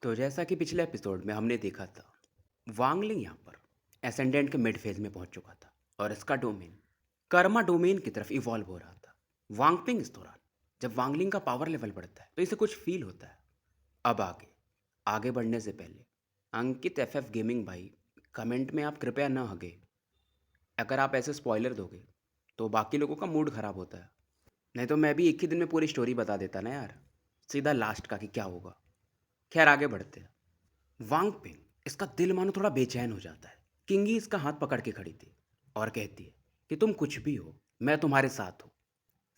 तो जैसा कि पिछले एपिसोड में हमने देखा था, वांगलिंग यहाँ पर एसेंडेंट के मिड फेज में पहुंच चुका था और इसका डोमेन कर्मा डोमेन की तरफ इवॉल्व हो रहा था। वांगपिंग इस दौरान जब वांगलिंग का पावर लेवल बढ़ता है तो इसे कुछ फील होता है। अब आगे आगे बढ़ने से पहले अंकित एफएफ गेमिंग भाई, कमेंट में आप कृपया ना हगे। अगर आप ऐसे स्पॉइलर दोगे तो बाकी लोगों का मूड खराब होता है। नहीं तो मैं भी एक ही दिन में पूरी स्टोरी बता देता ना यार, सीधा लास्ट का कि क्या होगा। खैर आगे बढ़ते हैं। वांग पिंग, इसका दिल मानो थोड़ा बेचैन हो जाता है। किंगी इसका हाथ पकड़ के खड़ी थी और कहती है कि तुम कुछ भी हो, मैं तुम्हारे साथ हूँ।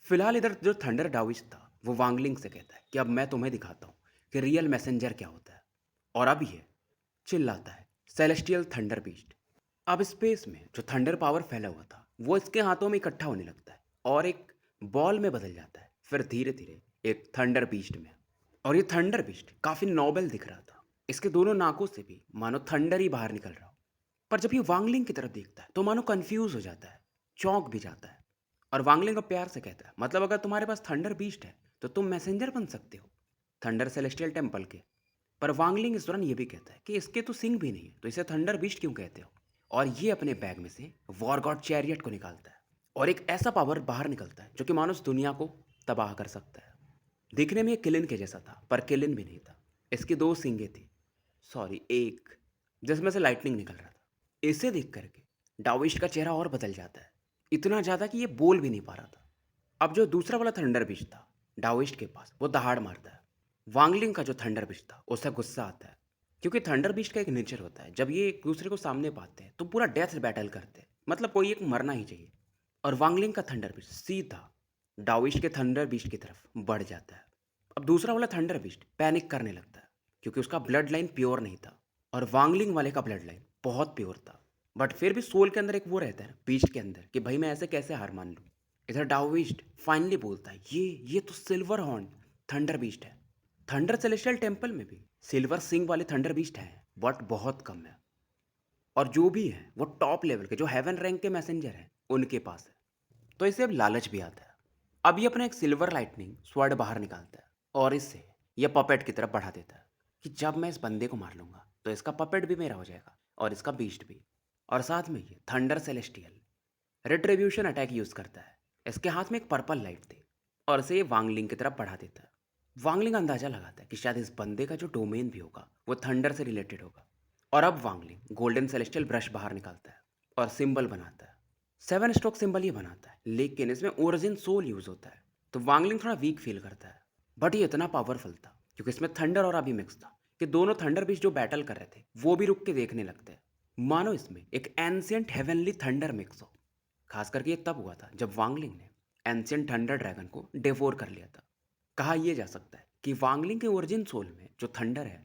फिलहाल इधर जो थंडर डाविश था वो वांगलिंग से कहता है कि अब मैं तुम्हें दिखाता हूँ कि रियल मैसेंजर क्या होता है। और अब ये चिल्लाता है, सेलेस्टियल थंडर बीस्ट। अब स्पेस में जो थंडर पावर फैला हुआ था वो इसके हाथों में इकट्ठा होने लगता है और एक बॉल में बदल जाता है, फिर धीरे धीरे एक थंडर बीस्ट में। और ये थंडर बीस्ट काफी नोबल दिख रहा था। इसके दोनों नाकों से भी मानो थंडर ही बाहर निकल रहा हो। पर जब ये वांगलिंग की तरफ देखता है तो मानो कंफ्यूज हो जाता है, चौंक भी जाता है। और वांगलिंग को प्यार से कहता है, मतलब अगर तुम्हारे पास थंडर बीस्ट है तो तुम मैसेंजर बन सकते हो, थंडर सेलेस्टियल टेम्पल के। पर वांगलिंग इस दौरान ये भी कहता है कि इसके तो सिंग भी नहीं है तो इसे थंडर बीस्ट क्यों कहते हो। और ये अपने बैग में से वॉर गॉड चैरियट को निकालता है और एक ऐसा पावर बाहर निकलता है जो कि मानो इस दुनिया को तबाह कर सकता है। दिखने में ये किलिन के जैसा था पर किलिन भी नहीं था। इसकी दो सींगें थी, सॉरी एक, जिसमें से लाइटनिंग निकल रहा था। इसे देख करके डाविस्ट का चेहरा और बदल जाता है, इतना ज़्यादा कि ये बोल भी नहीं पा रहा था। अब जो दूसरा वाला थंडर बिच था डाविस्ट के पास, वो दहाड़ मारता है। वांगलिंग का जो थंडर बिच था उसे गुस्सा आता है, क्योंकि थंडर बिच का एक नेचर होता है, जब ये एक दूसरे को सामने पाते हैं तो पूरा डेथ बैटल करते हैं, मतलब कोई एक मरना ही चाहिए। और वांगलिंग का थंडर बिच सीधा डाविस्ट के थंडर बिच की तरफ बढ़ जाता है। अब दूसरा वाला थंडर बिस्ट पैनिक करने लगता है, क्योंकि उसका ब्लड लाइन प्योर नहीं था और वांगलिंग वाले का ब्लड लाइन बहुत प्योर था। बट फिर भी सोल के अंदर एक वो रहता है बीस्ट के अंदर कि भाई मैं ऐसे कैसे हार मान लूँ। इधर डाओइस्ट फाइनली बोलता है, ये तो सिल्वर हॉर्न थंडर बीस्ट है। थंडर सेलेस्टियल टेम्पल में भी सिल्वर सिंग वाले थंडर बीस्ट हैं, बट बहुत कम है। और जो भी है वो टॉप लेवल के जो हेवन रैंक के मैसेंजर हैं उनके पास है। तो इसे अब लालच भी आता है। अब ये अपना एक सिल्वर लाइटनिंग स्वर्ड बाहर निकालता है और इससे ये पपेट की तरफ बढ़ा देता है कि जब मैं इस बंदे को मार लूंगा तो इसका पपेट भी मेरा हो जाएगा और इसका बीस्ट भी। और साथ में ये thunder celestial retribution attack use करता है। इसके हाथ में एक पर्पल लाइट थी और इसे ये वांगलिंग की तरफ बढ़ा देता है। वांगलिंग अंदाजा लगाता है कि शायद इस बंदे का जो डोमेन भी होगा वो थंडर से रिलेटेड होगा। और अब वांगलिंग गोल्डन सेलेस्टियल ब्रश बाहर निकालता है और सिंबल बनाता है। 7 स्ट्रोक सिंबल ये बनाता है, लेकिन इसमें ओरिजिन सोल यूज होता है। तो वांगलिंग थोड़ा वीक फील करता है, बट ये इतना पावरफुल था क्योंकि इसमें थंडर और अभी मिक्स था कि दोनों थंडर बीच जो बैटल कर रहे थे वो भी रुक के देखने लगते हैं, मानो इसमें एक एंशियंट हेवनली थंडर मिक्स हो। खास करके ये तब हुआ था जब वांगलिंग ने एंशियंट थंडर ड्रैगन को डिवोर कर लिया था। कहा यह जा सकता है कि वांगलिंग के ओरिजिन सोल में जो थंडर है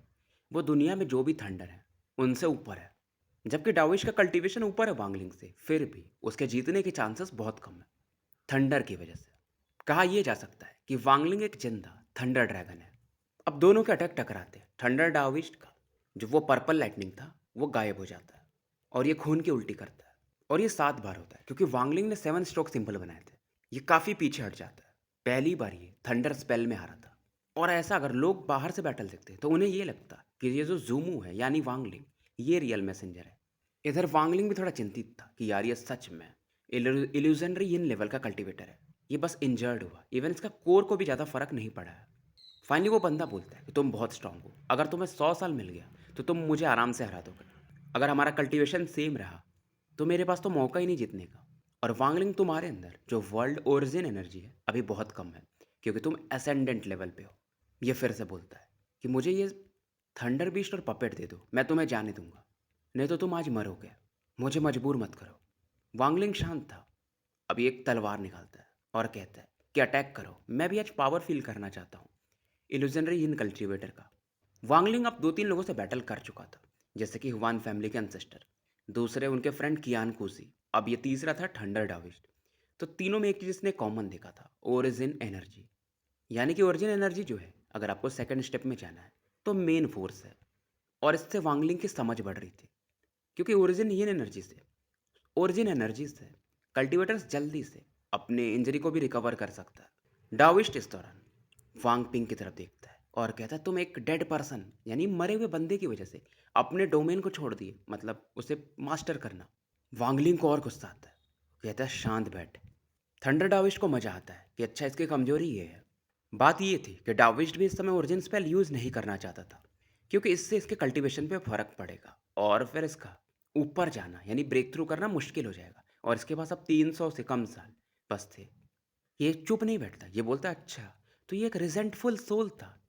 वो दुनिया में जो भी थंडर है उनसे ऊपर है। जबकि डाविश का कल्टीवेशन ऊपर है वांगलिंग से, फिर भी उसके जीतने के चांसेस बहुत कम है थंडर की वजह से। कहा यह जा सकता है कि वांगलिंग एक जिंदा थंडर ड्रैगन है। अब दोनों के अटैक टकराते हैं। थंडर डाविश का जो वो पर्पल लाइटनिंग था वो गायब हो जाता है और ये खून की उल्टी करता है। और ये 7 बार होता है क्योंकि वांगलिंग ने 7 स्ट्रोक सिंबल बनाए थे। ये काफ़ी पीछे हट जाता है। पहली बार ये थंडर स्पेल में हारा था। और ऐसा अगर लोग बाहर से बैटल देखते तो उन्हें ये लगता कि ये जो जूमू है यानी वांगलिंग, ये रियल मैसेंजर है। इधर वांगलिंग भी थोड़ा चिंतित था कि यार ये सच में इल्यूजनरी इन लेवल का कल्टीवेटर है, ये बस इंजर्ड हुआ, इवन इसका कोर को भी ज़्यादा फर्क नहीं पड़ा है। फाइनली वो बंदा बोलता है कि तुम बहुत स्ट्रांग हो, अगर तुम्हें 100 साल मिल गया तो तुम मुझे आराम से हरा दोगे। अगर हमारा कल्टीवेशन सेम रहा तो मेरे पास तो मौका ही नहीं जीतने का। और वांगलिंग, तुम्हारे अंदर जो वर्ल्ड ओरिजिन एनर्जी है अभी बहुत कम है, क्योंकि तुम असेंडेंट लेवल पे हो। ये फिर से बोलता है कि मुझे ये थंडर बीस्ट और पपेट दे दो, मैं तुम्हें जाने दूंगा, नहीं तो तुम आज मरोगे। मुझे मजबूर मत करो। वांगलिंग शांत था। अभी एक तलवार निकालता है और कहता है कि अटैक करो, मैं भी आज पावर फील करना चाहता हूँ इल्यूजनरी इन कल्टीवेटर का। वांगलिंग अब 2-3 लोगों से बैटल कर चुका था, जैसे कि हुआन फैमिली के एंसेस्टर, दूसरे उनके फ्रेंड कियान कुसी, अब ये तीसरा था थंडर डाविस्ट। तो तीनों में एक चीज इसने कॉमन देखा था, ओरिजिन एनर्जी। यानी कि ओरिजिन एनर्जी जो है, अगर आपको सेकंड स्टेप में जाना है तो मेन फोर्स है। और इससे वांगलिंग की समझ बढ़ रही थी, क्योंकि ओरिजिन एनर्जी से कल्टीवेटर्स जल्दी से अपने इंजरी को भी रिकवर कर सकता है। डाविस्ट इस दौरान वांग पिंग की तरफ देखता है और कहता है तुम एक डेड पर्सन यानी मरे हुए बंदे की वजह से अपने डोमेन को छोड़ दिए, मतलब उसे मास्टर करना। वांगलिंग को और गुस्सा आता है, कहता है शांत बैठ। थंडर डाविस्ट को मजा आता है कि अच्छा इसकी कमजोरी ये है। बात ये थी कि डाविस्ट भी इस समय ओरिजिन स्पेल यूज नहीं करना चाहता था, क्योंकि इससे इसके कल्टीवेशन पे फर्क पड़ेगा और फिर इसका ऊपर जाना यानी ब्रेक थ्रू करना मुश्किल हो जाएगा, और इसके पास अब 300 से कम साल बस थे। ये चुप नहीं बैठता, ये बोलता अच्छा तो ये एक रिजेंटफुल सोल था।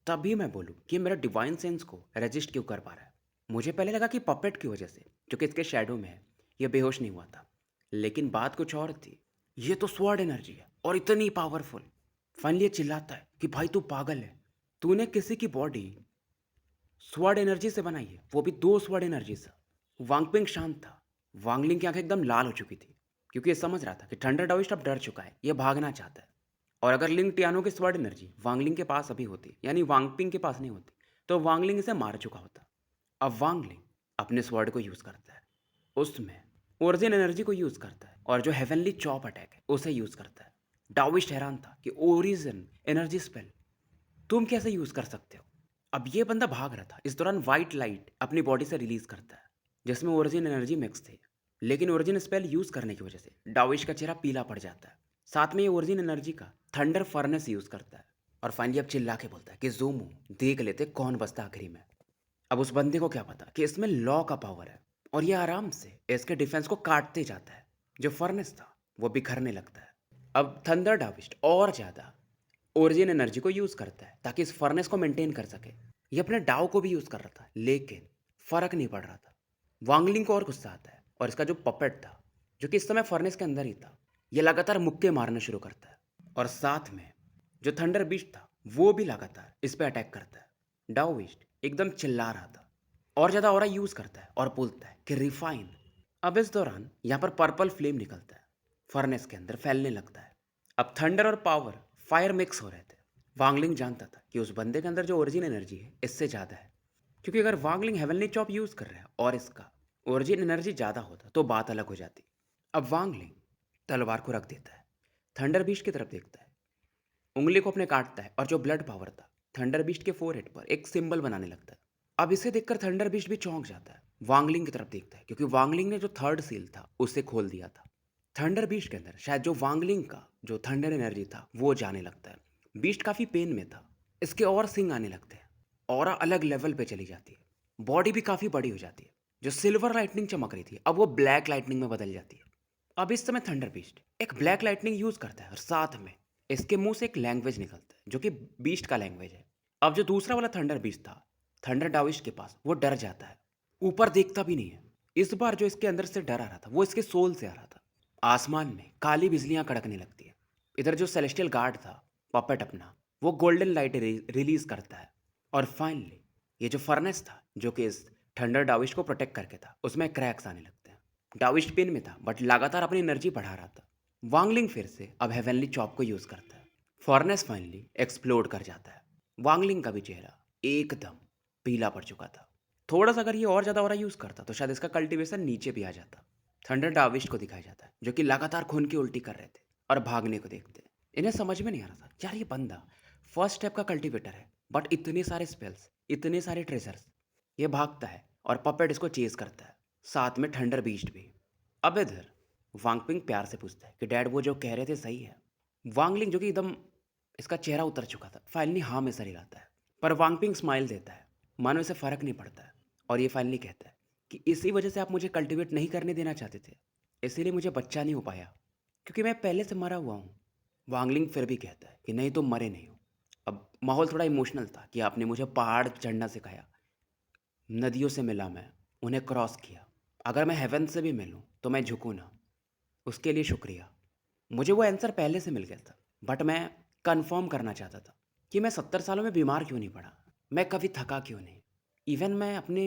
तभी मैं बोलूँ कि मेरा डिवाइन सेंस को रजिस्ट क्यों कर पा रहा है। मुझे पहले लगा कि पपेट की वजह से, जो कि इसके शैडो में है, ये बेहोश नहीं हुआ था। लेकिन बात कुछ और थी। ये तो स्वॉर्ड एनर्जी है और इतनी पावरफुल। फाइनली ये चिल्लाता है कि भाई तू पागल है, तूने किसी की बॉडी स्वॉर्ड एनर्जी से बनाई है, वो भी 2 स्वॉर्ड एनर्जी से। वांगपिंग शांत था। वांगलिंग की आंखें एकदम लाल हो चुकी थी, क्योंकि ये समझ रहा था कि थंडर डाउइस्ट अब डर चुका है, ये भागना चाहता है। और अगर लिंग टियानो की स्वॉर्ड एनर्जी वांगलिंग के पास अभी होती, यानी वांगपिंग के पास नहीं होती, तो वांगलिंग इसे मार चुका होता। अब वांगलिंग अपने स्वॉर्ड को यूज करता है, उसमें ओरिजिन एनर्जी को यूज करता है, और जो हेवनली चॉप अटैक है उसे यूज करता है। डाविस्ट हैरान था कि ओरिजिन एनर्जी स्पेल तुम कैसे यूज कर सकते हो। अब ये बंदा भाग रहा था, इस दौरान वाइट लाइट अपनी बॉडी से रिलीज करता है, जिसमें ओरिजिन एनर्जी मिक्स थे। लेकिन ओरिजिन स्पेल यूज करने की वजह से डाविश का चेहरा पीला पड़ जाता है। साथ में ये ओरिजिन एनर्जी का थंडर फर्नेस यूज करता है, और फाइनली अब चिल्ला के बोलता है कि ज़ूमो, देख लेते कौन बचता आखिरी में। अब उस बंदे को क्या पता कि इसमें लॉ का पावर है, और ये आराम से इसके डिफेंस को काटते जाता है। जो फर्नेस था वो बिखरने लगता है। अब थंडर डाविस्ट और ज़्यादा ओरिजिन एनर्जी को यूज़ करता है ताकि इस फर्नेस को मेंटेन कर सके। ये अपने डाव को भी यूज़ कर रहा था, लेकिन फ़र्क नहीं पड़ रहा था। वांगलिंग को और गुस्सा आता है, और इसका जो पपेट था, जो कि इस समय फर्नेस के अंदर ही था, ये लगातार मुक्के मारना शुरू करता है। और साथ में जो थंडर बीस्ट था वो भी लगातार इस पे अटैक करता है। डाओविस्ट एकदम चिल्ला रहा था, और ज़्यादा ऑरा यूज़ करता है और बोलता है कि रिफाइन। अब इस दौरान यहाँ पर पर्पल फ्लेम निकलता है, फर्नेस के अंदर फैलने लगता है। अब थंडर और पावर फायर मिक्स हो रहे थे। वांगलिंग जानता था कि उस बंदे के अंदर जो ओरिजिन एनर्जी है इससे ज़्यादा है, क्योंकि अगर वांगलिंग हेवनली चॉप यूज़ कर रहा है और इसका ओरिजिन एनर्जी ज़्यादा होता तो बात अलग हो जाती। अब वांगलिंग तलवार को रख देता है, थंडर बीस्ट की तरफ देखता है, उंगली को अपने काटता है, और जो ब्लड पावर था थंडर बीस्ट के फोरहेड पर एक सिंबल बनाने लगता है। अब इसे देखकर थंडर बीस्ट भी चौंक जाता है, वांगलिंग की तरफ देखता है, क्योंकि वांगलिंग ने जो थर्ड सील था उसे खोल दिया था। थंडर बीस्ट के अंदर शायद जो वांगलिंग का जो थंडर एनर्जी था वो जाने लगता है। बीस्ट काफ़ी पेन में था, इसके और सिंग आने लगते हैं, ऑरा अलग लेवल पे चली जाती है, बॉडी भी काफ़ी बड़ी हो जाती है। जो सिल्वर लाइटनिंग चमक रही थी अब वो ब्लैक लाइटनिंग में बदल जाती है। अब इस समय थंडर बीस्ट एक ब्लैक लाइटनिंग यूज करता है, और साथ में इसके मुंह से एक लैंग्वेज निकलता है जो कि बीस्ट का लैंग्वेज है। अब जो दूसरा वाला थंडर बीस्ट था थंडर डाविस्ट के पास, वो डर जाता है, ऊपर देखता भी नहीं है। इस बार जो इसके अंदर से डर आ रहा था वो इसके सोल से आ रहा था। आसमान में काली बिजलियां कड़कने लगती है। इधर जो सेलेस्टियल गार्ड था पपेट अपना, वो गोल्डन लाइट रिलीज करता है। और फाइनली ये जो फर्नेस था जो कि इस थंडर डाविस्ट को प्रोटेक्ट करके था, उसमें क्रैक्स आने लगते हैं। डाविस्ट पेन में था बट लगातार अपनी एनर्जी बढ़ा रहा था। वांगलिंग फिर से अब हेवनली चॉप को यूज करता है, फर्नेस फाइनली एक्सप्लोड कर जाता है। वांगलिंग का भी चेहरा एकदम पीला पड़ चुका था। थोड़ा सा अगर ये और ज़्यादा हो रहा यूज़ करता तो शायद इसका कल्टीवेशन नीचे भी आ जाता। थंडर डाविस्ट को दिखाया जाता है जो कि लगातार खून की उल्टी कर रहे थे और भागने को देखते। इन्हें समझ में नहीं आ रहा था, यार ये बंदा फर्स्ट स्टेप का कल्टीवेटर है, बट इतने सारे स्पेल्स, इतने सारे ट्रेजर्स, ये भागता है और पपेट इसको चेज करता है, साथ में थंडर बीस्ट भी। अब इधर वांगपिंग प्यार से पूछता है कि डैड वो जो कह रहे थे सही है। वांगलिंग जो कि एकदम इसका चेहरा उतर चुका था फाइनली हाँ में सर हिलाता है, पर वांगपिंग स्माइल देता है, मानो इसे फ़र्क नहीं पड़ता है। और ये फाइनली कहता है कि इसी वजह से आप मुझे कल्टीवेट नहीं करने देना चाहते थे, इसीलिए मुझे बच्चा नहीं हो पाया, क्योंकि मैं पहले से मरा हुआ हूँ। वांगलिंग फिर भी कहता है कि नहीं तुम मरे नहीं हो। अब माहौल थोड़ा इमोशनल था कि आपने मुझे पहाड़ चढ़ना सिखाया, नदियों से मिला मैं, उन्हें क्रॉस किया, अगर मैं हेवन से भी मिलूँ तो मैं झुकूँ ना, उसके लिए शुक्रिया। मुझे वो आंसर पहले से मिल गया था, बट मैं कंफर्म करना चाहता था कि मैं 70 सालों में बीमार क्यों नहीं पड़ा, मैं कभी थका क्यों नहीं। इवन मैं अपने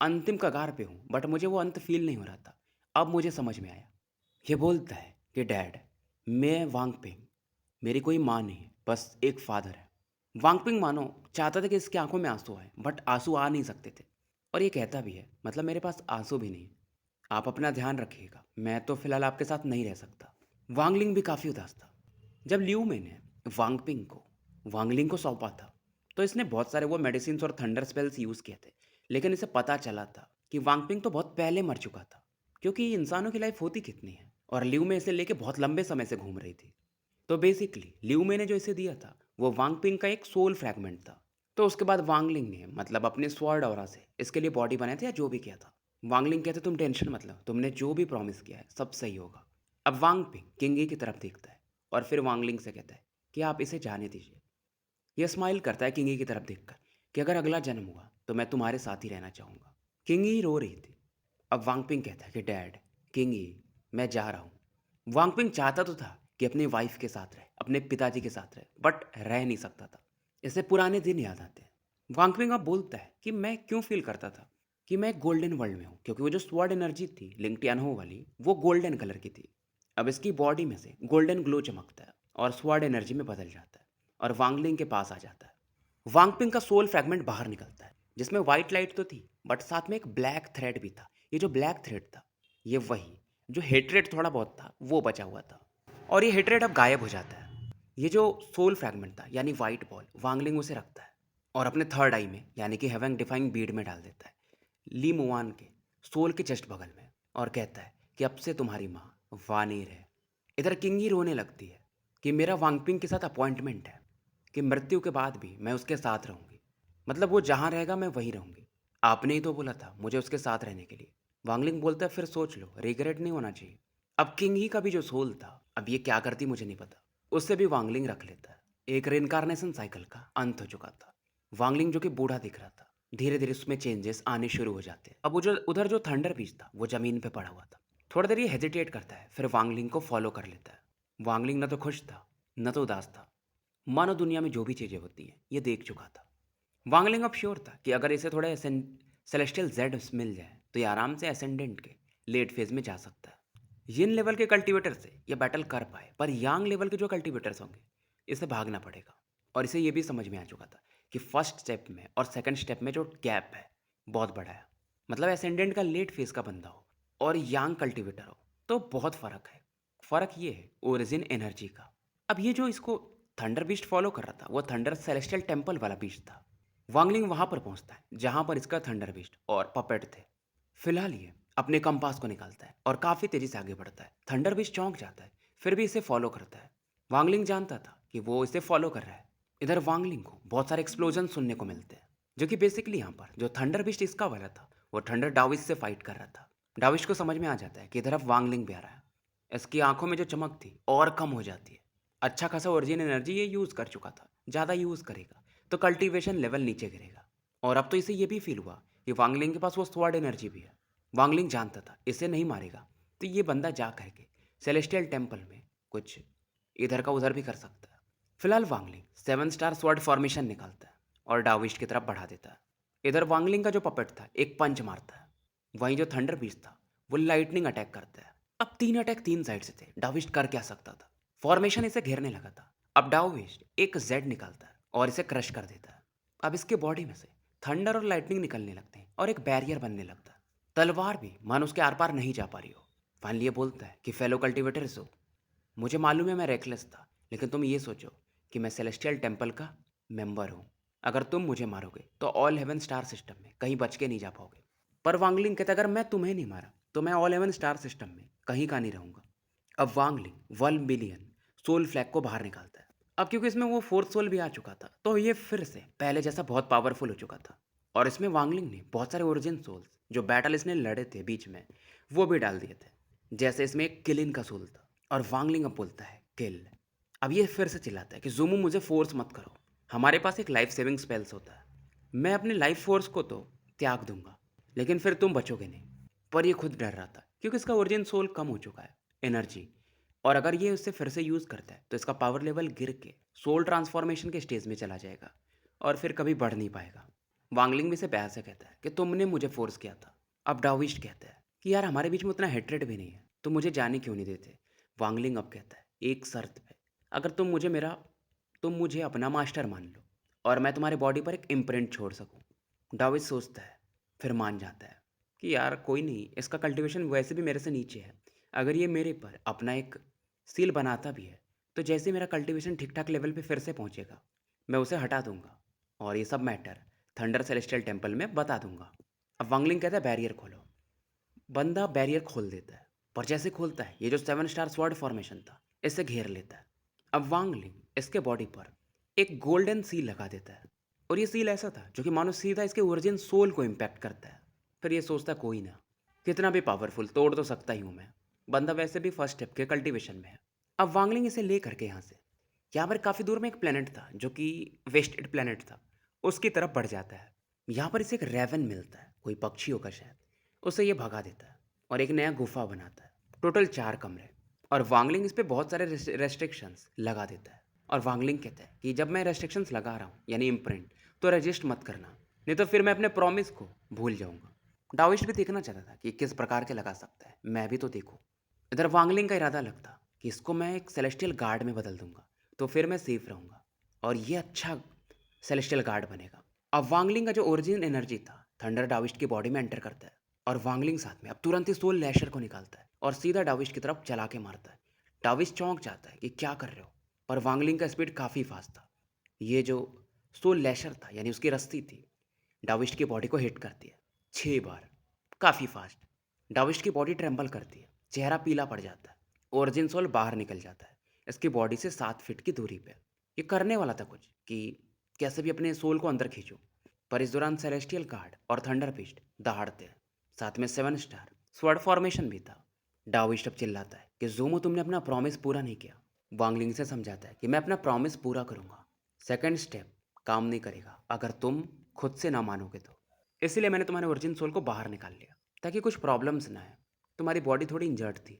अंतिम कगार पे हूँ, बट मुझे वो अंत फील नहीं हो रहा था। अब मुझे समझ में आया। ये बोलता है कि डैड, मैं वांगपिंग, मेरी कोई माँ नहीं है, बस एक फादर है। वांगपिंग मानो चाहता था कि इसकी आंखों में आंसू आए, बट आंसू आ नहीं सकते थे। और ये कहता भी है, मतलब मेरे पास आंसू भी नहीं। आप अपना ध्यान रखिएगा, मैं तो फिलहाल आपके साथ नहीं रह सकता। वांगलिंग भी काफ़ी उदास था। जब ल्यू में ने वांगपिंग को वांगलिंग को सौंपा था। तो इसने बहुत सारे वो मेडिसिन्स और थंडर स्पेल्स यूज़ किए थे। लेकिन इसे पता चला था कि वांगपिंग तो बहुत पहले मर चुका था, क्योंकि इंसानों की लाइफ होती कितनी है और लिऊ में इसे लेके बहुत लंबे समय से घूम रही थी। तो बेसिकली लिऊ में ने जो इसे दिया था वो वांगपिंग का एक सोल फ्रैगमेंट था। तो उसके बाद वांगलिंग ने मतलब अपने स्वॉर्ड ऑरा से इसके लिए बॉडी बनाए थे या जो भी किया था। वांगलिंग कहते तुम टेंशन मत लो, तुमने जो भी प्रॉमिस किया है सब सही होगा। अब वांगपिंग किंगी की तरफ देखता है और फिर वांगलिंग से कहता है कि आप इसे जाने दीजिए। यह स्माइल करता है किंगी की तरफ देखकर कि अगर अगला जन्म हुआ तो मैं तुम्हारे साथ ही रहना चाहूँगा। किंगी रो रही थी। अब वांगपिंग कहता है कि डैड, किंगी, मैं जा रहा हूँ। वांगपिंग चाहता तो था कि अपनी वाइफ के साथ रहे, अपने पिताजी के साथ रहे, बट रह नहीं सकता था। इसे पुराने दिन याद आते हैं। वांगपिंग अब बोलता है कि मैं क्यों फील करता था कि मैं एक गोल्डन वर्ल्ड में हूँ, क्योंकि वो जो स्वॉर्ड एनर्जी थी लिंक्टियानो वाली वो गोल्डन कलर की थी। अब इसकी बॉडी में से गोल्डन ग्लो चमकता है और स्वॉर्ड एनर्जी में बदल जाता है और वांगलिंग के पास आ जाता है। वांगपिंग का सोल फ्रैगमेंट बाहर निकलता है, जिसमें व्हाइट लाइट तो थी बट साथ में एक ब्लैक थ्रेड भी था। ये जो ब्लैक थ्रेड था ये वही जो हेट्रेड थोड़ा बहुत था वो बचा हुआ था, और ये हेट्रेड अब गायब हो जाता है। ये जो सोल फ्रैगमेंट था यानी वाइट बॉल वांगलिंग उसे रखता है और अपने थर्ड आई में यानी कि हेवन डिफाइंग बीड में डाल देता है, ली मुआन के सोल के जस्ट बगल में, और कहता है कि अब से तुम्हारी माँ वानीर है। इधर किंगी रोने लगती है कि मेरा वांगपिंग के साथ अपॉइंटमेंट है कि मृत्यु के बाद भी मैं उसके साथ रहूंगी, मतलब वो जहाँ रहेगा मैं वहीं रहूंगी। आपने ही तो बोला था मुझे उसके साथ रहने के लिए। वांगलिंग बोलता है फिर सोच लो, रिग्रेट नहीं होना चाहिए। अब किंग ही का भी जो सोल था अब ये क्या करती मुझे नहीं पता, उससे भी वांगलिंग रख लेता है। एक रिनकारनेशन साइकिल का अंत हो चुका था। वांगलिंग जो कि बूढ़ा दिख रहा था, धीरे धीरे उसमें चेंजेस आने शुरू हो जाते हैं। अब वो जो उधर जो थंडर बीज था वो जमीन पे पड़ा हुआ था। थोड़ी देर ये हेजिटेट करता है, फिर वांगलिंग को फॉलो कर लेता है। वांगलिंग न तो खुश था न तो उदास था, मानो दुनिया में जो भी चीज़ें होती हैं ये देख चुका था। वांगलिंग अब श्योर था कि अगर इसे थोड़े सेलेस्टियल जेड मिल जाए तो ये आराम से एसेंडेंट के लेट फेज में जा सकता है। यिन लेवल के कल्टीवेटर से ये बैटल कर पाए, पर यांग लेवल के जो कल्टीवेटर्स होंगे इसे भागना पड़ेगा। और इसे ये भी समझ में आ चुका था कि फर्स्ट स्टेप में और सेकंड स्टेप में जो गैप है बहुत बड़ा है। मतलब एसेंडेंट का लेट फेज का बंदा हो और यांग कल्टीवेटर हो तो बहुत फ़र्क है। फ़र्क ये है ओरिजिन एनर्जी का। अब ये जो इसको थंडर बीस्ट फॉलो कर रहा था वो थंडर सेलेस्टियल टेम्पल वाला बीस्ट था। वांगलिंग वहां पर पहुंचता है जहां पर इसका थंडर बीस्ट और पपेट थे। फिलहाल ये अपने कंपास को निकालता है और काफी तेजी से आगे बढ़ता है। थंडर बीस्ट चौंक जाता है, फिर भी इसे फॉलो करता है। वांगलिंग जानता था कि वो इसे फॉलो कर रहा है। इधर वांगलिंग को बहुत सारे एक्सप्लोजन सुनने को मिलते हैं, जो कि बेसिकली यहाँ पर जो थंडर बिस्ट इसका वाला था वो थंडर डाविस से फाइट कर रहा था। डाविश को समझ में आ जाता है कि इधर अब वांगलिंग भी आ रहा है। इसकी आंखों में जो चमक थी और कम हो जाती है। अच्छा खासा ओरिजिन एनर्जी ये यूज़ कर चुका था, ज़्यादा यूज़ करेगा तो कल्टीवेशन लेवल नीचे गिरेगा। और अब तो इसे ये भी फील हुआ कि वांगलिंग के पास वो स्वॉर्ड एनर्जी भी है। वांगलिंग जानता था इसे नहीं मारेगा तो ये बंदा जा करके सेलेस्टियल टेम्पल में कुछ इधर का उधर भी कर सकता है। फिलहाल वांगलिंग 7 स्टार स्वॉर्ड फॉर्मेशन निकालता है और डाविस्ट की तरफ बढ़ा देता है। इधर वांगलिंग का जो पपेट था एक पंच मारता है, वहीं जो थंडर बीस्ट था वो लाइटनिंग अटैक करता है। अब 3 अटैक 3 साइड से थे, डाविस्ट कर क्या सकता था। फॉर्मेशन इसे घेरने लगा था। अब डाविस्ट एक जेड निकालता है और इसे क्रश कर देता है। अब इसके बॉडी में से थंडर और लाइटनिंग निकलने लगते हैं और एक बैरियर बनने लगता है। तलवार भी मान उसके आर पार नहीं जा पा रही हो। फाइनली ये बोलता है कि फेलो कल्टिवेटर्स हो, मुझे मालूम है मैं रेकलेस था, लेकिन तुम ये सोचो कि मैं सेलेस्टियल टेम्पल का मेंबर हूँ। अगर तुम मुझे मारोगे तो ऑल हेवन स्टार सिस्टम में कहीं बच के नहीं जा पाओगे। पर वांगलिंग कहता अगर मैं तुम्हें नहीं मारा तो मैं ऑल हेवन स्टार सिस्टम में कहीं का नहीं रहूँगा। अब वांगलिंग 1 बिलियन सोल फ्लैग को बाहर निकालता है। अब क्योंकि इसमें वो फोर्थ सोल भी आ चुका था तो ये फिर से पहले जैसा बहुत पावरफुल हो चुका था। और इसमें वांगलिंग ने बहुत सारे ओरिजिन सोल्स जो बैटल इसने लड़े थे बीच में वो भी डाल दिए थे। जैसे इसमें एक किलिन का सोल था और वांगलिंग अब बोलता है किल। अब ये फिर से चिल्लाता है कि जुमू मुझे फोर्स मत करो, हमारे पास एक लाइफ सेविंग स्पेल्स होता है। मैं अपने लाइफ फोर्स को तो त्याग दूंगा लेकिन फिर तुम बचोगे नहीं। पर ये खुद डर रहा था क्योंकि इसका ओरिजिन सोल कम हो चुका है एनर्जी, और अगर ये उससे फिर से यूज़ करता है तो इसका पावर लेवल गिर के सोल ट्रांसफॉर्मेशन के स्टेज में चला जाएगा और फिर कभी बढ़ नहीं पाएगा। वांगलिंग भी से प्यार से कहता है कि तुमने मुझे फोर्स किया था। अब डाविस्ट कहता है कि यार हमारे बीच में उतना हेट्रेड भी नहीं है, तो मुझे जाने क्यों नहीं देते। वांगलिंग अब कहता है एक शर्त पे, अगर तुम मुझे अपना मास्टर मान लो और मैं तुम्हारी बॉडी पर एक इम्प्रिंट छोड़ सकूं। डाविस सोचता है, फिर मान जाता है कि यार कोई नहीं, इसका कल्टीवेशन वैसे भी मेरे से नीचे है। अगर ये मेरे पर अपना एक सील बनाता भी है तो जैसे मेरा कल्टीवेशन ठीक ठाक लेवल पे फिर से पहुंचेगा मैं उसे हटा दूंगा और ये सब मैटर थंडर सेलेस्टियल टेम्पल में बता दूंगा। अब वांगलिंग कहता है बैरियर खोलो। बंदा बैरियर खोल देता है, पर जैसे खोलता है ये जो 7 स्टार स्वॉर्ड फॉर्मेशन था इसे घेर लेता है। अब वांगलिंग इसके बॉडी पर एक गोल्डन सील लगा देता है, और ये सील ऐसा था जो कि मानो सीधा इसके ओरिजिन सोल को इम्पैक्ट करता है। फिर ये सोचता कोई ना, कितना भी पावरफुल तोड़ तो सकता ही हूँ मैं। बंदा वैसे भी फर्स्ट स्टेप के कल्टीवेशन में है। अब वांगलिंग इसे ले करके यहाँ पर काफ़ी दूर में एक प्लेनेट था जो कि वेस्टेड प्लेनेट था, उसकी तरफ बढ़ जाता है। यहाँ पर इसे एक रेवन मिलता है, कोई पक्षी होगा शायद। उसे ये भगा देता है और एक नया गुफा बनाता है, टोटल 4 कमरे। और वांगलिंग इस पे बहुत सारे रेस्ट्रिक्शंस लगा देता है। और वांगलिंग कहता है कि जब मैं रेस्ट्रिक्शंस लगा रहा हूँ यानी इम्प्रिंट, तो रजिस्ट मत करना, नहीं तो फिर मैं अपने प्रॉमिस को भूल जाऊंगा। डाविस्ट भी देखना चाहता था कि किस प्रकार के लगा सकता है, मैं भी तो देखूँ। इधर वांगलिंग का इरादा लगता कि इसको मैं एक सेलेस्टियल गार्ड में बदल दूंगा, तो फिर मैं सेफ रहूंगा और ये अच्छा सेलेस्टियल गार्ड बनेगा। अब वांगलिंग का जो ओरिजिन एनर्जी था थंडर डाविस्ट की बॉडी में एंटर करता है, और वांगलिंग साथ में अब तुरंत ही सोल लैशर को निकालता है और सीधा डाविस्ट की तरफ चला के मारता है। डाविस्ट चौंक जाता है कि क्या कर रहे हो, पर वांगलिंग का स्पीड काफ़ी फास्ट था। ये जो सोल लैशर था यानी उसकी रस्सी थी, डाविस्ट की बॉडी को हिट करती है 6 बार, काफ़ी फास्ट। डाविस्ट की बॉडी ट्रेम्बल करती है, चेहरा पीला पड़ जाता है, ओरिजिन सोल बाहर निकल जाता है इसकी बॉडी से 7 फीट की दूरी पे। ये करने वाला था कुछ कि कैसे भी अपने सोल को अंदर खींचो, पर इस दौरान सेलेस्टियल गार्ड और थंडर पिस्ट दहाड़ते हैं, साथ में 7 स्टार स्वर्ड फॉर्मेशन भी था। डाविस्ट अब चिल्लाता है कि जोमो तुमने अपना प्रॉमिस पूरा नहीं किया। वांगलिंग से समझाता है कि मैं अपना प्रॉमिस पूरा करूंगा, सेकंड स्टेप काम नहीं करेगा अगर तुम खुद से ना मानोगे तो। इसीलिए मैंने तुम्हारे ओरिजिन सोल को बाहर निकाल लिया ताकि कुछ प्रॉब्लम्स ना आए। तुम्हारी बॉडी थोड़ी इंजर्ड थी।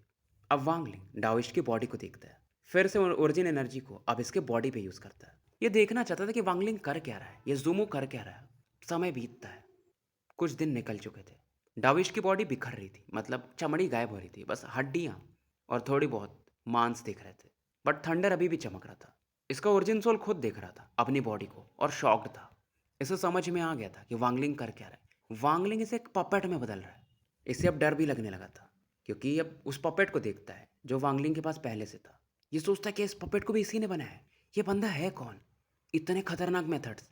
अब वांगलिंग डाविस्ट की बॉडी को देखता है, फिर से ओरिजिन एनर्जी को अब इसके बॉडी पे यूज़ करता है। ये देखना चाहता था कि वांगलिंग कर क्या रहा है, ये जूमो कर क्या रहा है। समय बीतता है, कुछ दिन निकल चुके थे। डाविस्ट की बॉडी बिखर रही थी, मतलब चमड़ी गायब हो रही थी, बस हड्डियाँ और थोड़ी बहुत मांस दिख रहे थे। बट थंडर अभी भी चमक रहा था। इसका ओरिजिन सोल खुद देख रहा था अपनी बॉडी को और शॉक्ड था। इसे समझ में आ गया था कि वांगलिंग कर क्या रहा है। वांगलिंग इसे एक पपेट में बदल रहा है। इसे अब डर भी लगने लगा था, क्योंकि अब उस पपेट को देखता है जो वांगलिंग के पास पहले से था। ये सोचता है कि इस पपेट को भी इसी ने बनाया है। ये बंदा है कौन, इतने खतरनाक मेथड्स।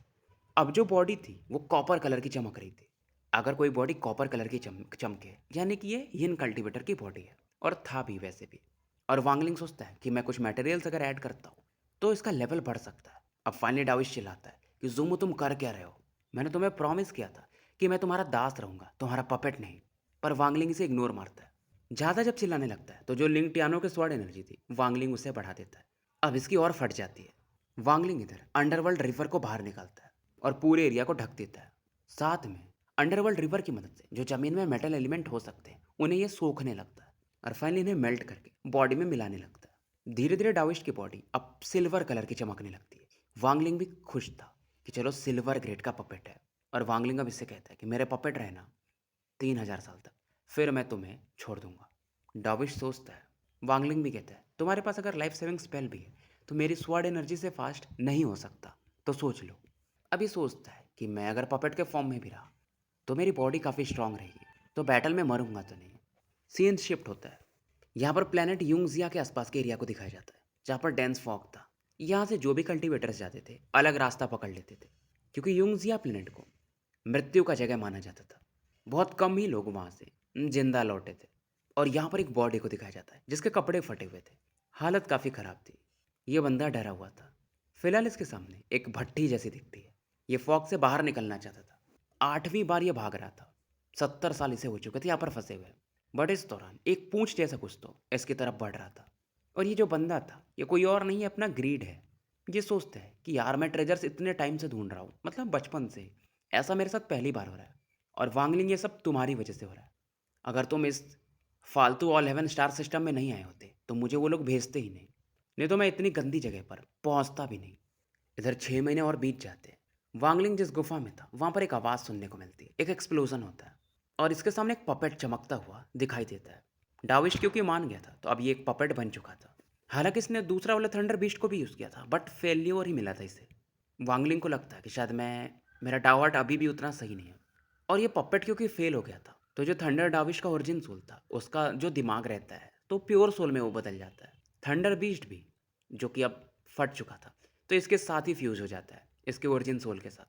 अब जो बॉडी थी वो कॉपर कलर की चमक रही थी। अगर कोई बॉडी कॉपर कलर की चमके यानी कि ये हिन कल्टीवेटर की बॉडी है, और था भी वैसे भी। और वांगलिंग सोचता है कि मैं कुछ मटेरियल्स अगर ऐड करता हूँ तो इसका लेवल बढ़ सकता है। अब फाइनली डाविश चिल्लाता है कि जूमो तुम कर क्या रहे हो, मैंने तुम्हें प्रॉमिस किया था कि मैं तुम्हारा दास रहूंगा, तुम्हारा पपेट नहीं। पर वांगलिंग इसे इग्नोर मारता है। ज़्यादा जब चिल्लाने लगता है तो जो लिंग टियानो के स्वॉर्ड एनर्जी थी वांगलिंग उसे बढ़ा देता है। अब इसकी और फट जाती है। वांगलिंग इधर अंडरवर्ल्ड रिवर को बाहर निकालता है और पूरे एरिया को ढक देता है। साथ में अंडरवर्ल्ड रिवर की मदद से जो जमीन में मेटल एलिमेंट हो सकते हैं उन्हें ये सोखने लगता है, और फाइनली इन्हें मेल्ट करके बॉडी में मिलाने लगता है। धीरे धीरे डाविस्ट की बॉडी अब सिल्वर कलर की चमकने लगती है। वांगलिंग भी खुश था कि चलो सिल्वर ग्रेड का पपेट है। और वांगलिंग अब इससे कहता है कि मेरे पपेट रहना 3000 साल तक, फिर मैं तुम्हें छोड़ दूंगा। डाविश सोचता है, वांगलिंग भी कहता है तुम्हारे पास अगर लाइफ सेविंग स्पेल भी है तो मेरी स्वॉर्ड एनर्जी से फास्ट नहीं हो सकता, तो सोच लो। अभी सोचता है कि मैं अगर पपेट के फॉर्म में भी रहा तो मेरी बॉडी काफ़ी स्ट्रांग रहेगी, तो बैटल में मरूंगा तो नहीं। सीन शिफ्ट होता है। यहाँ पर प्लेनेट यूंगजिया के आसपास के एरिया को दिखाया जाता है जहाँ पर डेंस फॉग था। यहाँ से जो भी कल्टीवेटर्स जाते थे अलग रास्ता पकड़ लेते थे, क्योंकि यूंगजिया प्लेनेट को मृत्यु का जगह माना जाता था। बहुत कम ही लोग वहाँ से जिंदा लौटे थे। और यहाँ पर एक बॉडी को दिखाया जाता है जिसके कपड़े फटे हुए थे, हालत काफ़ी ख़राब थी। ये बंदा डरा हुआ था। फिलहाल इसके सामने एक भट्टी जैसी दिखती है। ये फॉग से बाहर निकलना चाहता था। 8वीं बार ये भाग रहा था। 70 साल इसे हो चुके थे यहाँ पर फंसे हुए। बट इस दौरान एक पूंछ जैसा कुछ तो इसकी तरफ बढ़ रहा था। और ये जो बंदा था ये कोई और नहीं है, अपना ग्रीड है। ये सोचता है कि यार मैं ट्रेजर्स इतने टाइम से ढूंढ रहा हूँ, मतलब बचपन से। ऐसा मेरे साथ पहली बार हो रहा है। और वांगलिंग ये सब तुम्हारी वजह से हो रहा है। अगर तुम इस फालतू ऑल हेवन स्टार सिस्टम में नहीं आए होते तो मुझे वो लोग भेजते ही नहीं, नहीं तो मैं इतनी गंदी जगह पर पहुंचता भी नहीं। इधर 6 महीने और बीत जाते हैं। वांगलिंग जिस गुफा में था वहां पर एक आवाज़ सुनने को मिलती है, एक एक्सप्लोजन होता है और इसके सामने एक पपेट चमकता हुआ दिखाई देता है। डाविश क्योंकि मान गया था तो अब ये एक पपेट बन चुका था। हालांकि इसने दूसरा वाला थंडर बीस्ट को भी यूज़ किया था, बट फेल्योर ही मिला था इसे। वांगलिंग को लगता है कि शायद मेरा डावाट अभी भी उतना सही नहीं है। और ये पपेट क्योंकि फेल हो गया था तो जो थंडर डाविश का ओरिजिन सोल था उसका जो दिमाग रहता है तो प्योर सोल में वो बदल जाता है। थंडर बीस्ट भी जो कि अब फट चुका था, तो इसके साथ ही फ्यूज़ हो जाता है, इसके ओरिजिन सोल के साथ।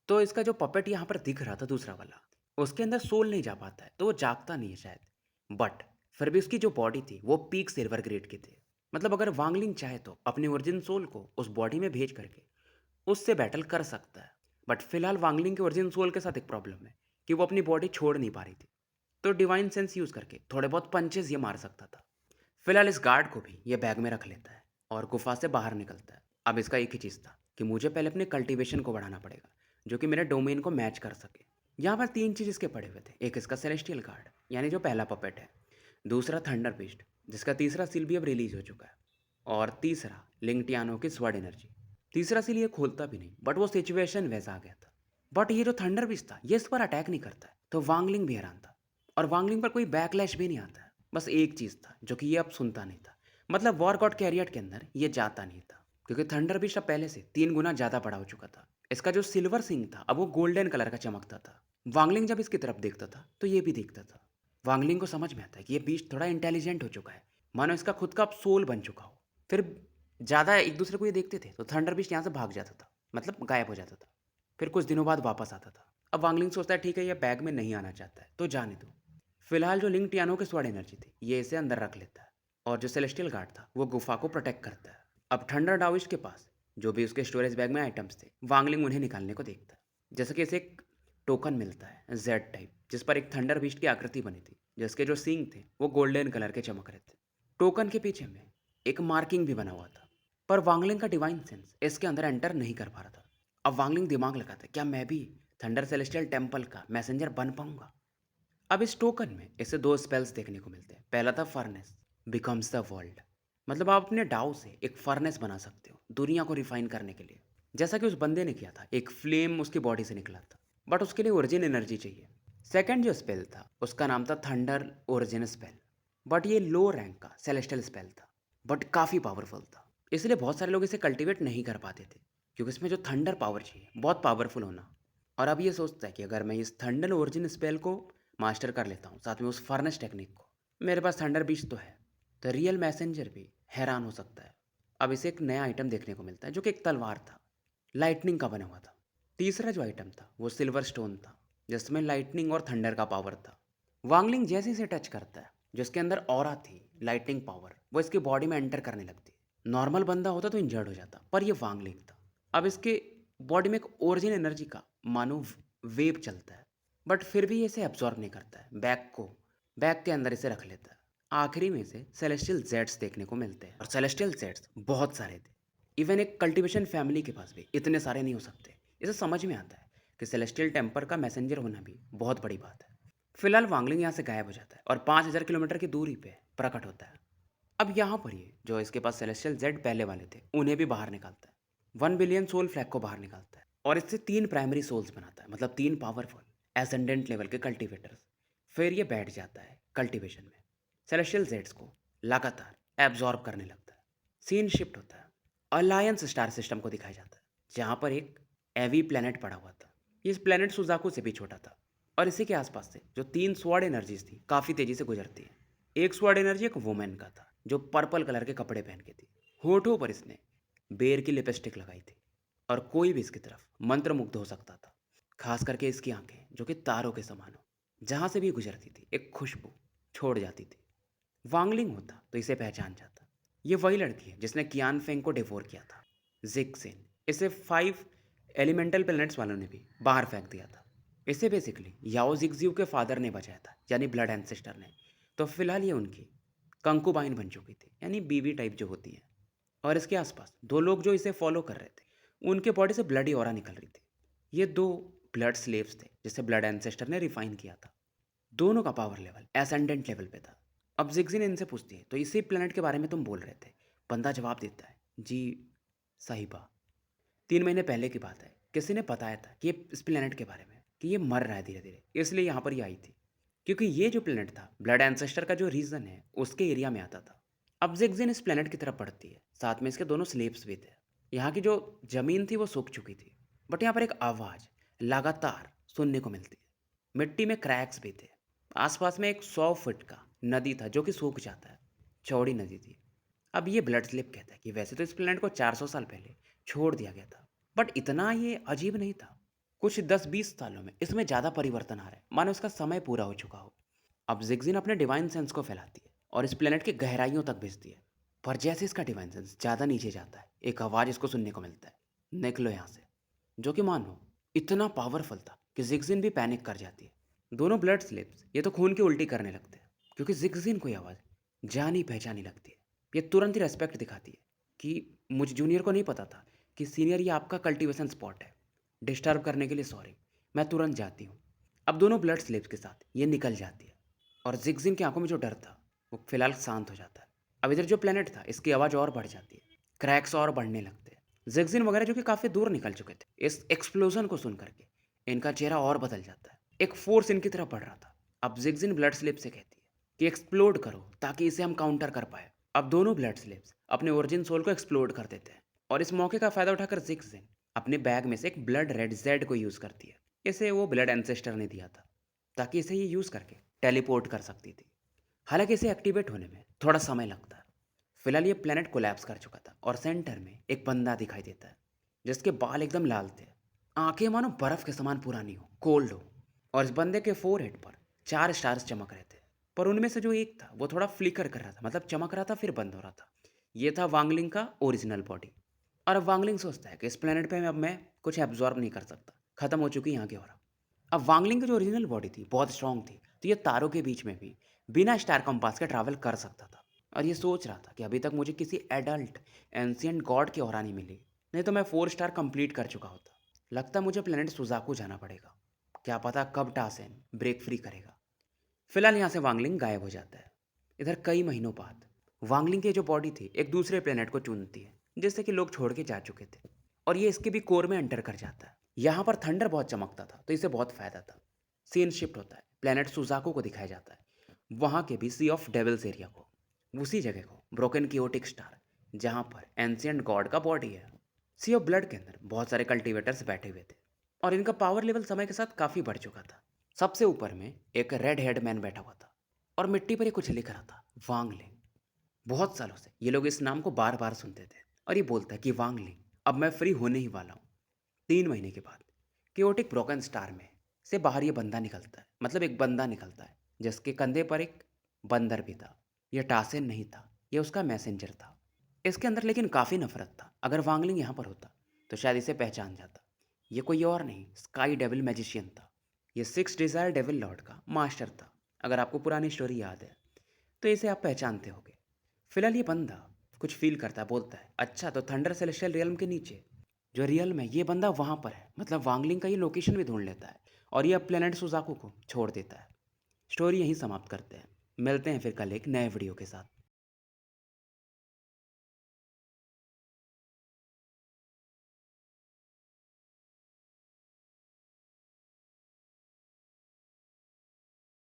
तो इसका जो पपेट यहाँ पर दिख रहा था दूसरा वाला, उसके अंदर सोल नहीं जा पाता है, तो वो जागता नहीं है शायद। बट फिर भी उसकी जो बॉडी थी, वो पीक सिल्वर ग्रेड की थी। मतलब अगर वांगलिंग चाहे तो अपने ओरिजिन सोल को उस बॉडी में भेज करके उससे बैटल कर सकता है। बट फिलहाल वांगलिंग के ओरिजिन सोल के साथ एक प्रॉब्लम है कि वो अपनी बॉडी छोड़ नहीं पा रही थी। तो डिवाइन सेंस यूज़ करके थोड़े बहुत पंचेस ये मार सकता था। फिलहाल इस गार्ड को भी ये बैग में रख लेता है और गुफा से बाहर निकलता है। अब इसका एक ही चीज़ था कि मुझे पहले अपने कल्टीवेशन को बढ़ाना पड़ेगा, जो कि मेरे डोमेन को मैच कर सके। यहाँ पर 3 चीज़ इसके पड़े हुए थे। एक इसका सेलेस्टियल गार्ड, यानी जो पहला पपेट है। दूसरा थंडर बीस्ट, जिसका तीसरा सील भी अब रिलीज़ हो चुका है। और तीसरा लिंक्टियानो की स्वॉर्ड एनर्जी। तीसरा सील ये खोलता भी नहीं, बट वो सिचुएशन वैसा आ गया था। बट ये जो थंडर बीस्ट था, ये इस पर अटैक नहीं करता है, तो वांगलिंग भी हैरान था। और वांगलिंग पर कोई बैकलैश भी नहीं आता है। बस एक चीज़ था, जो कि ये अब सुनता नहीं था। मतलब वॉर गॉड कैरियट के अंदर ये जाता नहीं था, क्योंकि थंडर बीस्ट अब पहले से 3 गुना ज़्यादा बड़ा हो चुका था। इसका जो सिल्वर सिंग था, अब वो गोल्डन कलर का चमकता था। वांगलिंग जब इसकी तरफ देखता था, तो ये भी देखता था। वांगलिंग को समझ में आता है कि ये बीस्ट थोड़ा इंटेलिजेंट हो चुका है, मानो इसका खुद का अब सोल बन चुका हो। फिर ज़्यादा एक दूसरे को ये देखते थे, तो थंडर बीस्ट यहाँ से भाग जाता था, मतलब गायब हो जाता था। फिर कुछ दिनों बाद वापस आता था। अब वांगलिंग सोचता है ठीक है, ये बैग में नहीं आना चाहता है, तो जाने दो। फिलहाल जो लिंक टियानो की स्वॉर्ड एनर्जी थी, ये इसे अंदर रख लेता है। और जो सेलेस्टियल गार्ड था, वो गुफा को प्रोटेक्ट करता है। अब थंडर डाविश के पास जो भी उसके स्टोरेज बैग में आइटम्स थे, वांगलिंग उन्हें निकालने को देखता है। जैसे कि इसे एक टोकन मिलता है जेड टाइप, जिस पर एक थंडर बीस्ट की आकृति बनी थी, जिसके जो सींग थे वो गोल्डन कलर के चमक रहे थे। टोकन के पीछे में एक मार्किंग भी बना हुआ था, पर वांगलिंग का डिवाइन सेंस इसके अंदर एंटर नहीं कर पा रहा था। अब वांगलिंग दिमाग लगाता है, क्या मैं भी थंडर सेलेस्टियल टेम्पल का मैसेंजर बन पाऊंगा? अब इस टोकन में इसे 2 स्पेल्स देखने को मिलते हैं। पहला था फर्नेस, बिकम्स द वर्ल्ड। मतलब आप अपने डाउ से एक फर्नेस बना सकते हो दुनिया को रिफाइन करने के लिए, जैसा कि उस बंदे ने किया था। एक फ्लेम उसकी बॉडी से निकला था, बट उसके लिए ओरिजिन एनर्जी चाहिए। सेकंड जो स्पेल था, उसका नाम था थंडर ओरिजिन स्पेल। बट ये लो रैंक का सेलेस्टियल स्पेल था, बट काफ़ी पावरफुल था। इसलिए बहुत सारे लोग इसे कल्टीवेट नहीं कर पाते थे, क्योंकि इसमें जो थंडर पावर चाहिए, बहुत पावरफुल होना। और अब ये सोचता है कि अगर मैं इस थंडर ओरिजिन स्पेल को मास्टर कर लेता हूँ, साथ में उस फर्नेस टेक्निक को, मेरे पास थंडर बीस्ट तो है, तो रियल मैसेंजर भी हैरान हो सकता है। अब इसे एक नया आइटम देखने को मिलता है, जो कि एक तलवार था, लाइटनिंग का बना हुआ था। तीसरा जो आइटम था, वो सिल्वर स्टोन था, जिसमें लाइटनिंग और थंडर का पावर था। वांगलिंग जैसे इसे टच करता है, जो इसके अंदर ऑरा थी, लाइटनिंग पावर, वो इसकी बॉडी में एंटर करने लगती। नॉर्मल बंदा होता तो इंजर्ड हो जाता, पर ये वांगलिंग था। अब इसके बॉडी में एक ओरिजिन एनर्जी का मानो वेव चलता है, बट फिर भी ये इसे एब्जॉर्ब नहीं करता है। बैग के अंदर इसे रख लेता है। आखिरी में इसे सेलेस्टियल जेट्स देखने को मिलते हैं, और सेलेस्टियल जेट्स बहुत सारे थे। इवन एक कल्टीवेशन फैमिली के पास भी इतने सारे नहीं हो सकते। इसे समझ में आता है कि सेलेस्टियल टेम्पर का मैसेंजर होना भी बहुत बड़ी बात है। फिलहाल वांगलिंग यहाँ से गायब हो जाता है और 5000 किलोमीटर की दूरी पे प्रकट होता है। अब यहाँ पर ये जो इसके पास सेलेस्टियल जेड पहले वाले थे, उन्हें भी बाहर निकालता है। 1 बिलियन सोल फ्लैग को बाहर निकालता है और इससे 3 प्राइमरी सोल्स बनाता है, मतलब 3 पावरफुल एसेंडेंट लेवल के कल्टीवेटर्स। फिर ये बैठ जाता है कल्टीवेशन में, सेलेस्टियल जेड्स को लगातार एब्जॉर्ब करने लगता है। सीन शिफ्ट होता है, अलायंस स्टार सिस्टम को दिखाया जाता है, जहाँ पर एक एवी प्लेनेट पड़ा हुआ था। इस प्लेनेट सुजाकू से भी छोटा था, और इसी के आसपास से जो 3 स्वॉर्ड एनर्जीज थी, काफ़ी तेज़ी से गुजरती है। एक स्वॉर्ड एनर्जी एक वुमेन का था, जो पर्पल कलर के कपड़े पहन के थी। होठों पर इसने बेर की लिपस्टिक लगाई थी, और कोई भी इसकी तरफ मंत्रमुग्ध हो सकता था। खास करके इसकी आंखें, जो कि तारों के समान हो, जहाँ से भी गुजरती थी एक खुशबू छोड़ जाती थी। वांगलिंग होता तो इसे पहचान जाता। ये वही लड़की है जिसने कियान फेंग को डिवोर किया था। जिक्सिन, इसे 5 एलिमेंटल प्लैनेट्स वालों ने भी बाहर फेंक दिया था। इसे बेसिकली याओ जिगजियो के फादर ने बचाया था, यानी ब्लड एंसेस्टर ने। तो फिलहाल ये उनकी कंकुबाइन बन चुकी थी, यानी बीवी टाइप जो होती है। और इसके आसपास 2 लोग जो इसे फॉलो कर रहे थे, उनके बॉडी से ब्लडी ऑरा निकल रही थी। ये 2 ब्लड स्लेव्स थे, जिसे ब्लड एंसेस्टर ने रिफाइन किया था। दोनों का पावर लेवल एसेंडेंट लेवल पे था। अब जिग्जिन इनसे पूछती है, तो इसी प्लेनेट के बारे में तुम बोल रहे थे? बंदा जवाब देता है, जी साहिबा, 3 महीने पहले की बात है। किसी ने बताया था कि ये इस प्लेनेट के बारे में, कि ये मर रहा है धीरे धीरे, इसलिए यहाँ पर ये आई थी। क्योंकि ये जो प्लेनेट था, ब्लड एंसेस्टर का जो रीजन है, उसके एरिया में आता था। अब जिग्जिन इस प्लेनेट की तरफ बढ़ती है, साथ में इसके दोनों स्लेब्स भी थे। यहाँ की जो जमीन थी वो सूख चुकी थी, बट यहाँ पर एक आवाज़ लगातार सुनने को मिलती है। मिट्टी में क्रैक्स भी थे। आसपास में एक 100 फुट का नदी था, जो कि सूख जाता है, चौड़ी नदी थी। अब ये ब्लड स्लिप कहता है कि वैसे तो इस प्लेनेट को 400 साल पहले छोड़ दिया गया था। बट इतना ये अजीब नहीं था। कुछ 10-20 सालों में इसमें ज़्यादा परिवर्तन आ रहा है, मानो इसका समय पूरा हो चुका हो। अब ज़िगज़िन अपने डिवाइन सेंस को फैलाती है और इस प्लेनेट की गहराइयों तक भेजती है। पर जैसे इसका डिवाइन सेंस ज़्यादा नीचे जाता है, एक आवाज़ इसको सुनने को मिलता है, निकलो यहाँ से। जो कि मानो इतना पावरफुल था कि ज़िगज़िन भी पैनिक कर जाती है। दोनों ब्लड स्लिप्स ये तो खून की उल्टी करने लगते हैं, क्योंकि ज़िगज़िन को ये आवाज़ जानी-पहचानी लगती है। ये तुरंत ही रिस्पेक्ट दिखाती है कि मुझ जूनियर को नहीं पता था कि सीनियर ये आपका कल्टीवेशन स्पॉट है। डिस्टर्ब करने के लिए सॉरी, मैं तुरंत जाती हूँ। अब दोनों ब्लड स्लिप्स के साथ ये निकल जाती है और ज़िगज़िन की आंखों में जो डर था, वो फिलहाल शांत हो जाता है। अब इधर जो प्लेनेट था, इसकी आवाज़ और बढ़ जाती है, क्रैक्स और बढ़ने लगते हैं। ज़िगज़िन वगैरह जो कि काफ़ी दूर निकल चुके थे, इस एक्सप्लोजन को सुन करके इनका चेहरा और बदल जाता है। एक फोर्स इनकी तरफ बढ़ रहा था। अब ज़िगज़िन ब्लड स्लिप से कहती है कि एक्सप्लोड करो ताकि इसे हम काउंटर कर पाए। अब दोनों ब्लड स्लिप्स अपने ओरिजिन सोल को एक्सप्लोड कर देते हैं और इस मौके का फ़ायदा उठाकर ज़िगज़िन अपने बैग में से एक ब्लड रेड जेड को यूज़ करती है। इसे वो ब्लड एंसेस्टर ने दिया था ताकि इसे ये यूज़ करके टेलीपोर्ट कर सकती थी। हालांकि इसे एक्टिवेट होने में थोड़ा समय लगता है। फिलहाल ये प्लेनेट कोलैप्स कर चुका था और सेंटर में एक बंदा दिखाई देता है जिसके बाल एकदम लाल थे, आंखें मानो बर्फ के समान पुरानी हो, कोल्ड हो, और इस बंदे के फोरहेड पर 4 स्टार्स चमक रहे थे। पर उनमें से जो एक था वो थोड़ा फ्लिकर कर रहा था, मतलब चमक रहा था फिर बंद हो रहा था। ये था वांगलिंग का ओरिजिनल बॉडी। और अब वांगलिंग सोचता है कि इस प्लेनेट पे अब मैं कुछ एब्जॉर्ब नहीं कर सकता, खत्म हो चुकी यहाँ की और। अब वांगलिंग की जो ओरिजिनल बॉडी थी बहुत स्ट्रांग थी, तो ये तारों के बीच में भी बिना स्टार कंपास के ट्रैवल कर सकता था। और ये सोच रहा था कि अभी तक मुझे किसी एडल्ट एंशियंट गॉड की ऑरा नहीं मिली, नहीं तो मैं 4 स्टार कंप्लीट कर चुका होता। लगता मुझे प्लेनेट सुजाकू जाना पड़ेगा, क्या पता कब टासेन ब्रेक फ्री करेगा। फिलहाल यहाँ से वांगलिंग गायब हो जाता है। इधर कई महीनों बाद वांगलिंग की जो बॉडी थी एक दूसरे प्लेनेट को चुनती है जिससे कि लोग छोड़ के जा चुके थे, और ये इसके भी कोर में एंटर कर जाता है। यहाँ पर थंडर बहुत चमकता था तो इसे बहुत फायदा था। सीन शिफ्ट होता है, प्लेनेट सुजाको को दिखाया जाता है, वहाँ के भी सी ऑफ डेविल्स एरिया को, उसी जगह को ब्रोकन कियोटिक स्टार जहाँ पर एंशियंट गॉड का बॉडी है। सी ऑफ ब्लड के अंदर बहुत सारे कल्टिवेटर्स बैठे हुए थे और इनका पावर लेवल समय के साथ काफ़ी बढ़ चुका था। सबसे ऊपर में एक रेड हेड मैन बैठा हुआ था और मिट्टी पर ये कुछ लिख रहा था, वांगलिंग। बहुत सालों से ये लोग इस नाम को बार बार सुनते थे और ये बोलता है कि वांगलिंग अब मैं फ्री होने ही वाला हूँ। 3 महीने के बाद केओटिक ब्रोकन स्टार में से बाहर ये बंदा निकलता है, मतलब एक बंदा निकलता है जिसके कंधे पर एक बंदर भी था। यह टासेन नहीं था, यह उसका मैसेंजर था। इसके अंदर लेकिन काफ़ी नफरत था। अगर वांगलिंग यहाँ पर होता तो शायद इसे पहचान जाता। ये कोई और नहीं, स्काई डेविल मैजिशियन था। ये 6 डिज़ायर डेविल लॉर्ड का मास्टर था। अगर आपको पुरानी स्टोरी याद है तो इसे आप पहचानते होगे। फिलहाल ये बंदा कुछ फील करता है, बोलता है अच्छा तो थंडर सेलेस्टियल रियल्म के नीचे जो रियल में ये बंदा वहाँ पर है, मतलब वांगलिंग का ये लोकेशन भी ढूंढ लेता है और ये अब प्लेनेट सुजाकू को छोड़ देता है। स्टोरी यहीं समाप्त करते हैं। मिलते हैं फिर कल एक नए वीडियो के साथ।